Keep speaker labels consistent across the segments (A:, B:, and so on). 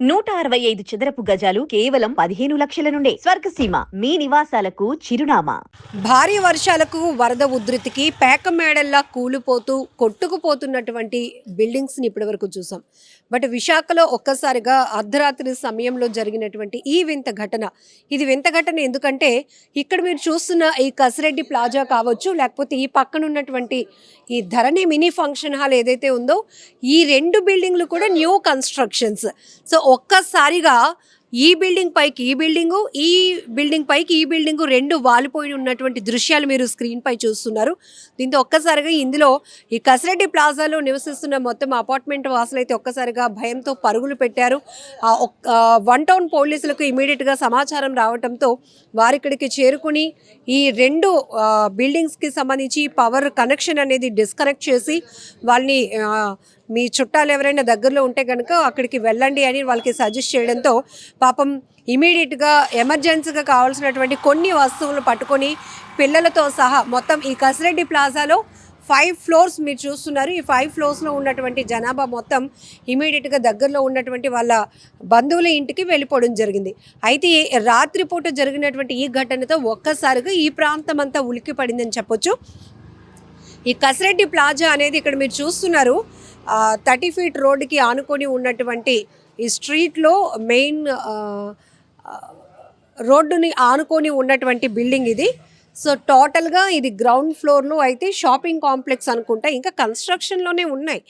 A: 165 చదరపు గజాలు కేవలం 15 లక్షల నుండే స్వర్గసీమ మీ నివాసాలకు చిరునామా.
B: భారీ వర్షాలకు వరద ఉధృతికి పేకమేడల్లా కూలిపోతూ కొట్టుకుపోతున్నటువంటి బిల్డింగ్స్ని ఇప్పటివరకు చూసాం. బట్ విశాఖలో ఒక్కసారిగా అర్ధరాత్రి సమయంలో జరిగినటువంటి ఈ వింత ఘటన, ఇది వింత ఘటన ఎందుకంటే ఇక్కడ మీరు చూస్తున్న ఈ కసిరెడ్డి ప్లాజా కావచ్చు, లేకపోతే ఈ పక్కన ఉన్నటువంటి ఈ ధరణి మినీ ఫంక్షన్ హాల్ ఏదైతే ఉందో, ఈ రెండు బిల్డింగ్లు కూడా న్యూ కన్స్ట్రక్షన్స్. సో ఒక్కసారిగా ఈ బిల్డింగ్ పైకి ఈ బిల్డింగు, ఈ బిల్డింగ్ పైకి ఈ బిల్డింగు రెండు వాలిపోయి ఉన్నటువంటి దృశ్యాలు మీరు స్క్రీన్ పై చూస్తున్నారు. దీంతో ఒక్కసారిగా ఇందులో ఈ కసిరెడ్డి ప్లాజాలో నివసిస్తున్న మొత్తం అపార్ట్మెంట్ వాసులు అయితే ఒక్కసారిగా భయంతో పరుగులు పెట్టారు. వన్ టౌన్ పోలీసులకు ఇమీడియట్గా సమాచారం రావడంతో వారిక్కడికి చేరుకుని ఈ రెండు బిల్డింగ్స్కి సంబంధించి పవర్ కనెక్షన్ అనేది డిస్కనెక్ట్ చేసి వాళ్ళని మీ చుట్టాలు ఎవరైనా దగ్గరలో ఉంటే కనుక అక్కడికి వెళ్ళండి అని వాళ్ళకి సజెస్ట్ చేయడంతో పాపం ఇమీడియట్గా ఎమర్జెన్సీగా కావాల్సినటువంటి కొన్ని వస్తువులు పట్టుకొని పిల్లలతో సహా మొత్తం ఈ కసిరెడ్డి ప్లాజాలో 5 ఫ్లోర్స్ మీరు చూస్తున్నారు. ఈ 5 ఫ్లోర్స్లో ఉన్నటువంటి జనాభా మొత్తం ఇమీడియట్గా దగ్గరలో ఉన్నటువంటి వాళ్ళ బంధువుల ఇంటికి వెళ్ళిపోవడం జరిగింది. అయితే రాత్రిపూట జరిగినటువంటి ఈ ఘటనతో ఒక్కసారిగా ఈ ప్రాంతం అంతా ఉలిక్కి పడిందని చెప్పొచ్చు. ఈ కసిరెడ్డి ప్లాజా అనేది ఇక్కడ మీరు చూస్తున్నారు, 30 ఫీట్ రోడ్డుకి ఆనుకొని ఉన్నటువంటి ఈ స్ట్రీట్లో మెయిన్ రోడ్డుని ఆనుకొని ఉన్నటువంటి బిల్డింగ్ ఇది. సో టోటల్గా ఇది గ్రౌండ్ ఫ్లోర్లో అయితే షాపింగ్ కాంప్లెక్స్ అనుకుంటా, ఇంకా కన్స్ట్రక్షన్లోనే ఉన్నాయి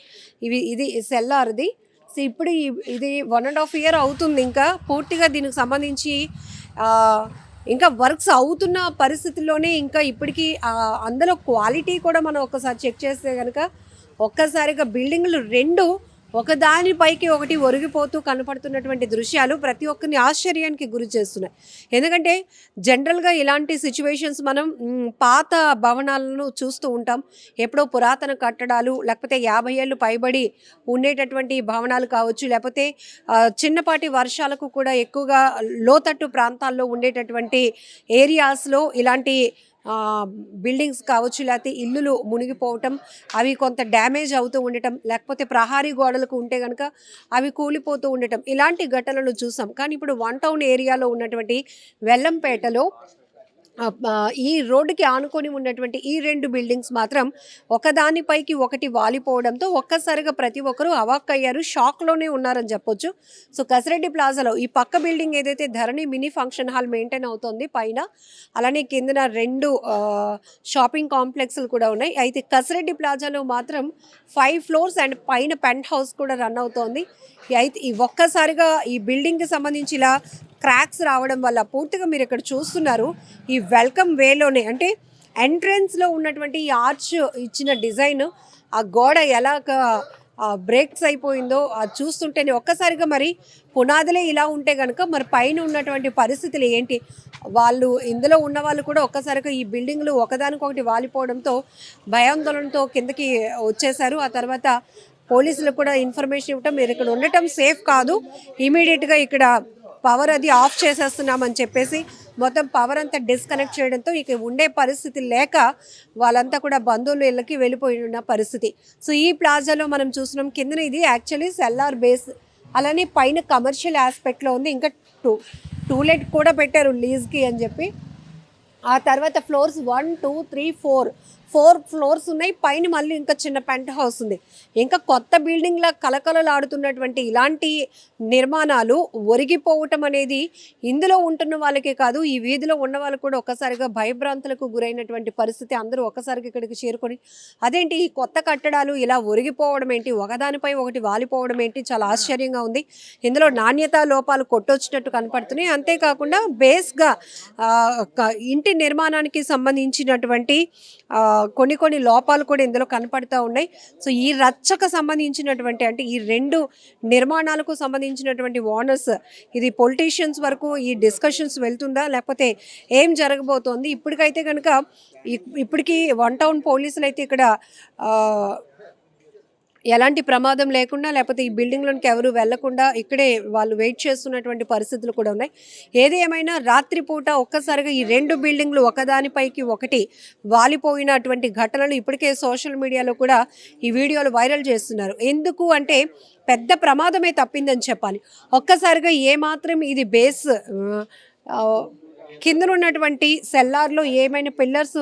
B: ఇది సెల్లార్ది. సో ఇప్పుడు ఇది 1.5 ఇయర్ అవుతుంది, ఇంకా పూర్తిగా దీనికి సంబంధించి ఇంకా వర్క్స్ అవుతున్న పరిస్థితుల్లోనే ఇంకా ఇప్పటికీ అందులో క్వాలిటీ కూడా మనం ఒకసారి చెక్ చేస్తే కనుక ఒక్కసారిగా బిల్డింగ్లు రెండు ఒకదానిపైకి ఒకటి ఒరిగిపోతూ కనపడుతున్నటువంటి దృశ్యాలు ప్రతి ఒక్కరిని ఆశ్చర్యానికి గురి చేస్తున్నాయి. ఎందుకంటే జనరల్గా ఇలాంటి సిచ్యువేషన్స్ మనం పాత భవనాలను చూస్తూ ఉంటాం. ఎప్పుడో పురాతన కట్టడాలు, లేకపోతే 50 ఏళ్ళు పైబడి ఉండేటటువంటి భవనాలు కావచ్చు, లేకపోతే చిన్నపాటి వర్షాలకు కూడా ఎక్కువగా లోతట్టు ప్రాంతాల్లో ఉండేటటువంటి ఏరియాస్లో ఇలాంటి బిల్డింగ్స్ కావచ్చు, లేకపోతే ఇల్లులు మునిగిపోవటం, అవి కొంత డ్యామేజ్ అవుతూ ఉండటం, లేకపోతే ప్రహారీ గోడలకు ఉంటే కనుక అవి కూలిపోతూ ఉండటం, ఇలాంటి ఘటనలు చూసాం. కానీ ఇప్పుడు వన్ టౌన్ ఏరియాలో ఉన్నటువంటి వెల్లంపేటలో ఈ రోడ్డుకి ఆనుకొని ఉన్నటువంటి ఈ రెండు బిల్డింగ్స్ మాత్రం ఒకదానిపైకి ఒకటి వాలిపోవడంతో ఒక్కసారిగా ప్రతి ఒక్కరూ అవాక్కయ్యారు, షాక్లోనే ఉన్నారని చెప్పొచ్చు. సో కసిరెడ్డి ప్లాజాలో ఈ పక్క బిల్డింగ్ ఏదైతే ధరణి మినీ ఫంక్షన్ హాల్ మెయింటైన్ అవుతుంది పైన, అలానే కిందన రెండు షాపింగ్ కాంప్లెక్స్లు కూడా ఉన్నాయి. అయితే కసిరెడ్డి ప్లాజాలో మాత్రం 5 ఫ్లోర్స్ అండ్ పైన పెంట్ హౌస్ కూడా రన్ అవుతోంది. అయితే ఈ ఒక్కసారిగా ఈ బిల్డింగ్కి సంబంధించి ఇలా క్రాక్స్ రావడం వల్ల పూర్తిగా మీరు ఇక్కడ చూస్తున్నారు ఈ వెల్కమ్ వేలోనే, అంటే ఎంట్రన్స్లో ఉన్నటువంటి ఈ ఆర్చ్ ఇచ్చిన డిజైన్, ఆ గోడ ఎలాగ బ్రేక్స్ అయిపోయిందో అది చూస్తుంటేనే ఒక్కసారిగా మరి పునాదులే ఇలా ఉంటే కనుక మరి పైన ఉన్నటువంటి పరిస్థితులు ఏంటి, వాళ్ళు ఇందులో ఉన్న వాళ్ళు కూడా ఒక్కసారిగా ఈ బిల్డింగ్లు ఒకదానికొకటి వాలిపోవడంతో భయాందోళనతో కిందకి వచ్చేసారు. ఆ తర్వాత పోలీసులకు కూడా ఇన్ఫర్మేషన్ ఇవ్వటం, మీరు ఇక్కడ ఉండటం సేఫ్ కాదు, ఇమీడియట్గా ఇక్కడ పవర్ అది ఆఫ్ చేసేస్తున్నామని చెప్పేసి మొత్తం పవర్ అంతా డిస్కనెక్ట్ చేయడంతో ఇక ఉండే పరిస్థితి లేక వాళ్ళంతా కూడా బంధువుల ఇళ్ళకి వెళ్ళిపోయి ఉన్న పరిస్థితి. సో ఈ ప్లాజాలో మనం చూస్తున్నాం, కిందన ఇది యాక్చువల్లీ సెల్లార్ బేస్, అలానే పైన కమర్షియల్ ఆస్పెక్ట్లో ఉంది, ఇంకా టూలెట్ కూడా పెట్టారు లీజ్కి అని చెప్పి. ఆ తర్వాత ఫ్లోర్స్ 1, 2, 3, 4 ఫ్లోర్స్ ఉన్నాయి. పైన మళ్ళీ ఇంకా చిన్న పెంట్ హౌస్ ఉంది. ఇంకా కొత్త బిల్డింగ్లా కలకలలాడుతున్నటువంటి ఇలాంటి నిర్మాణాలు ఒరిగిపోవటం అనేది ఇందులో ఉంటున్న వాళ్ళకే కాదు, ఈ వీధిలో ఉన్న వాళ్ళు కూడా ఒక్కసారిగా భయభ్రాంతులకు గురైనటువంటి పరిస్థితి. అందరూ ఒక్కసారిగా ఇక్కడికి చేరుకొని అదేంటి ఈ కొత్త కట్టడాలు ఇలా ఒరిగిపోవడం ఏంటి, ఒకదానిపై ఒకటి వాలిపోవడం ఏంటి, చాలా ఆశ్చర్యంగా ఉంది. ఇందులో నాణ్యతా లోపాలు కొట్టొచ్చినట్టు కనపడుతున్నాయి. అంతేకాకుండా బేస్గా ఇంటి నిర్మాణానికి సంబంధించినటువంటి కొన్ని లోపాలు కూడా ఇందులో కనపడుతూ ఉన్నాయి. సో ఈ రచ్చకు సంబంధించినటువంటి, అంటే ఈ రెండు నిర్మాణాలకు సంబంధించినటువంటి ఓనర్స్, ఇది పొలిటీషియన్స్ వరకు ఈ డిస్కషన్స్ వెళ్తుందా లేకపోతే ఏం జరగబోతోంది? ఇప్పటికైతే కనుక ఇప్పటికీ వన్ టౌన్ పోలీసులు అయితే ఇక్కడ ఎలాంటి ప్రమాదం లేకుండా లేకపోతే ఈ బిల్డింగ్లోనికి ఎవరు వెళ్లకుండా ఇక్కడే వాళ్ళు వెయిట్ చేస్తున్నటువంటి పరిస్థితులు కూడా ఉన్నాయి. ఏది ఏమైనా రాత్రిపూట ఒక్కసారిగా ఈ 2 బిల్డింగ్లు ఒకదానిపైకి ఒకటి వాలిపోయినటువంటి ఘటనలు ఇప్పటికే సోషల్ మీడియాలో కూడా ఈ వీడియోలు వైరల్ చేస్తున్నారు. ఎందుకు అంటే పెద్ద ప్రమాదమే తప్పిందని చెప్పాలి. ఒక్కసారిగా ఏమాత్రం ఇది బేస్ కింద ఉన్నటువంటి సెల్లార్లో ఏమైనా పిల్లర్స్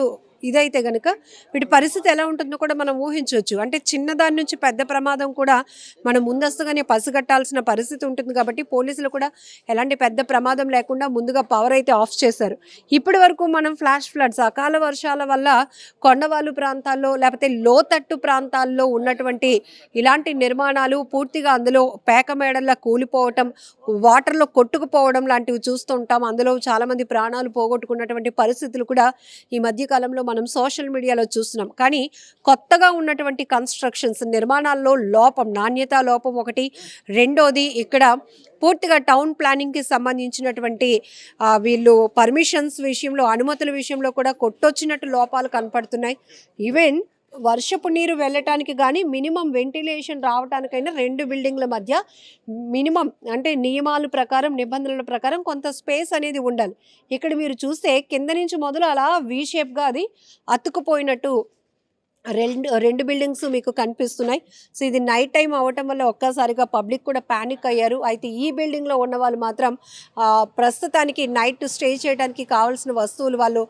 B: ఇదైతే గనుక వీటి పరిస్థితి ఎలా ఉంటుందో కూడా మనం ఊహించవచ్చు. అంటే చిన్నదాని నుంచి పెద్ద ప్రమాదం కూడా మనం ముందస్తుగానే పసిగట్టాల్సిన పరిస్థితి ఉంటుంది. కాబట్టి పోలీసులు కూడా ఎలాంటి పెద్ద ప్రమాదం లేకుండా ముందుగా పవర్ అయితే ఆఫ్ చేశారు. ఇప్పటి వరకు మనం ఫ్లాష్ ఫ్లడ్స్, అకాల వర్షాల వల్ల కొండవాలు ప్రాంతాల్లో లేకపోతే లోతట్టు ప్రాంతాల్లో ఉన్నటువంటి ఇలాంటి నిర్మాణాలు పూర్తిగా అందులో పేకమేడల్లా కూలిపోవటం, వాటర్లో కొట్టుకుపోవడం లాంటివి చూస్తుంటాం. అందులో చాలామంది ప్రాణాలు పోగొట్టుకున్నటువంటి పరిస్థితులు కూడా ఈ మధ్యకాలంలో మనం సోషల్ మీడియాలో చూస్తున్నాం. కానీ కొత్తగా ఉన్నటువంటి కన్స్ట్రక్షన్స్ నిర్మాణాల్లో లోపం, నాణ్యతా లోపం ఒకటి. రెండోది ఇక్కడ పూర్తిగా టౌన్ ప్లానింగ్కి సంబంధించినటువంటి వీళ్ళు పర్మిషన్స్ విషయంలో, అనుమతుల విషయంలో కూడా కొట్టొచ్చినట్టు లోపాలు కనపడుతున్నాయి. ఈవెన్ వర్షపు నీరు వెళ్ళటానికి కానీ మినిమం వెంటిలేషన్ రావడానికైనా 2 బిల్డింగ్ల మధ్య మినిమం అంటే నియమాల ప్రకారం, నిబంధనల ప్రకారం కొంత స్పేస్ అనేది ఉండాలి. ఇక్కడ మీరు చూస్తే కింద నుంచి మొదలు అలా వీ షేప్గా అది అతుక్కుపోయినట్టు రెండు బిల్డింగ్స్ మీకు కనిపిస్తున్నాయి. సో ఇది నైట్ టైం అవ్వటం వల్ల ఒక్కసారిగా పబ్లిక్ కూడా ప్యానిక్ అయ్యారు. అయితే ఈ బిల్డింగ్లో ఉన్న వాళ్ళు మాత్రం ప్రస్తుతానికి నైట్ స్టే చేయడానికి కావాల్సిన వస్తువులు వాళ్ళు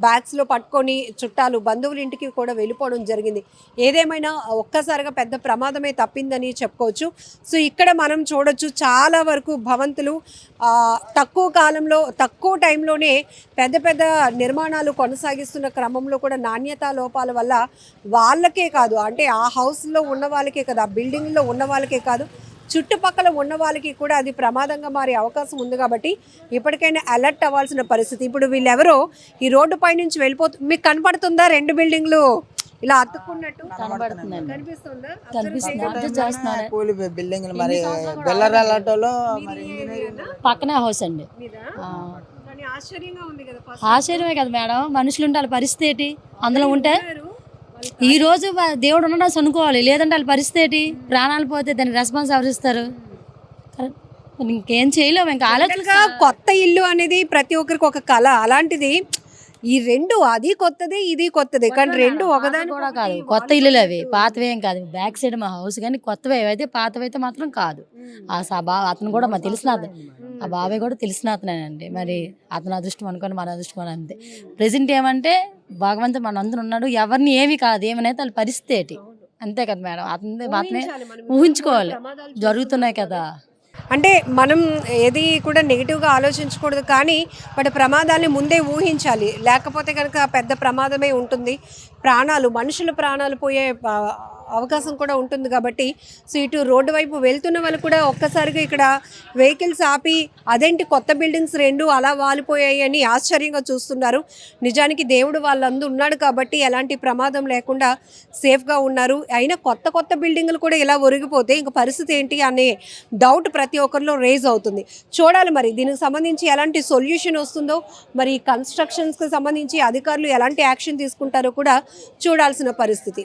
B: బ్యాగ్స్లో పట్టుకొని చుట్టాలు, బంధువుల ఇంటికి కూడా వెళ్ళిపోవడం జరిగింది. ఏదేమైనా ఒక్కసారిగా పెద్ద ప్రమాదమే తప్పిందని చెప్పుకోవచ్చు. సో ఇక్కడ మనం చూడొచ్చు చాలా వరకు భవంతులు తక్కువ కాలంలో, తక్కువ టైంలోనే పెద్ద పెద్ద నిర్మాణాలు కొనసాగిస్తున్న క్రమంలో కూడా నాణ్యతా లోపాల వల్ల వాళ్ళకే కాదు, అంటే ఆ హౌస్లో ఉన్న వాళ్ళకే కాదు, ఆ బిల్డింగ్లో ఉన్న వాళ్ళకే కాదు, చుట్టుపక్కల ఉన్న వాళ్ళకి కూడా అది ప్రమాదంగా మారే అవకాశం ఉంది. కాబట్టి ఇప్పటికైనా అలర్ట్ అవ్వాల్సిన పరిస్థితి. ఇప్పుడు వీళ్ళెవరో ఈ రోడ్డు పై నుంచి మీకు కనపడుతుందా 2 బిల్డింగ్లు ఇలా అతుక్కున్నట్టు కనిపిస్తుందా?
C: బిల్డింగ్ మరి బెల్లరాలటోలో
D: పక్కనే హౌస్ అండి.
B: ఆశ్చర్యంగా ఉంది కదా.
D: ఆశ్చర్యమే కదా మేడం, మనుషులు ఉంటే వాళ్ళ పరిస్థితి ఏంటి? అందులో ఉంటే ఈ రోజు దేవుడు ఉండడం అనుకోవాలి, లేదంటే వాళ్ళ పరిస్థితి ఏంటి? ప్రాణాలు పోతే దానికి రెస్పాన్స్ ఎవరు ఇస్తారు? ఇంకేం చేయలేము. ఇంకా ఆలోచనగా
B: కొత్త ఇల్లు అనేది ప్రతి ఒక్కరికి ఒక కళ. అలాంటిది ఈ 2 అది కొత్తది, ఇది కొత్తది, కానీ 2 ఒకదాని
D: కూడా కాదు. కొత్త ఇల్లులు అవి, పాతవి ఏం కాదు. బ్యాక్ సైడ్ మా హౌస్ కానీ కొత్తవి అయితే, పాతవి అయితే మాత్రం కాదు. అతను కూడా మా తెలిసిన ఆ బాబాయ్ కూడా తెలిసిన అతనేనండి. మరి అతను అదృష్టం అనుకోని మన అదృష్టం అని అంతే. ప్రెసెంట్ ఏమంటే భగవంతుడు మన అందరూ ఉన్నాడు, ఎవరిని ఏమి కాదు, ఏమనైతే వాళ్ళ పరిస్థితి ఏంటి అంతే కదా మేడం. అతనే మాత్రమే ఊహించుకోవాలి, జరుగుతున్నాయి కదా.
B: అంటే మనం ఏది కూడా నెగిటివ్గా ఆలోచించకూడదు, కానీ వాటి ప్రమాదాన్ని ముందే ఊహించాలి. లేకపోతే కనుక పెద్ద ప్రమాదమే ఉంటుంది. మనుషుల ప్రాణాలు పోయే అవకాశం కూడా ఉంటుంది. కాబట్టి సో ఇటు రోడ్డు వైపు వెళ్తున్న వాళ్ళు కూడా ఒక్కసారిగా ఇక్కడ వెహికల్స్ ఆపి అదేంటి కొత్త బిల్డింగ్స్ 2 అలా వాలిపోయాయి అని ఆశ్చర్యంగా చూస్తున్నారు. నిజానికి దేవుడు వాళ్ళందరూ ఉన్నాడు కాబట్టి ఎలాంటి ప్రమాదం లేకుండా సేఫ్గా ఉన్నారు. అయినా కొత్త బిల్డింగ్లు కూడా ఇలా ఒరిగిపోతే ఇంక పరిస్థితి ఏంటి అనే డౌట్ ప్రతి ఒక్కరిలో రేజ్ అవుతుంది. చూడాలి మరి దీనికి సంబంధించి ఎలాంటి సొల్యూషన్ వస్తుందో, మరి కన్స్ట్రక్షన్స్కి సంబంధించి అధికారులు ఎలాంటి యాక్షన్ తీసుకుంటారో కూడా చూడాల్సిన పరిస్థితి.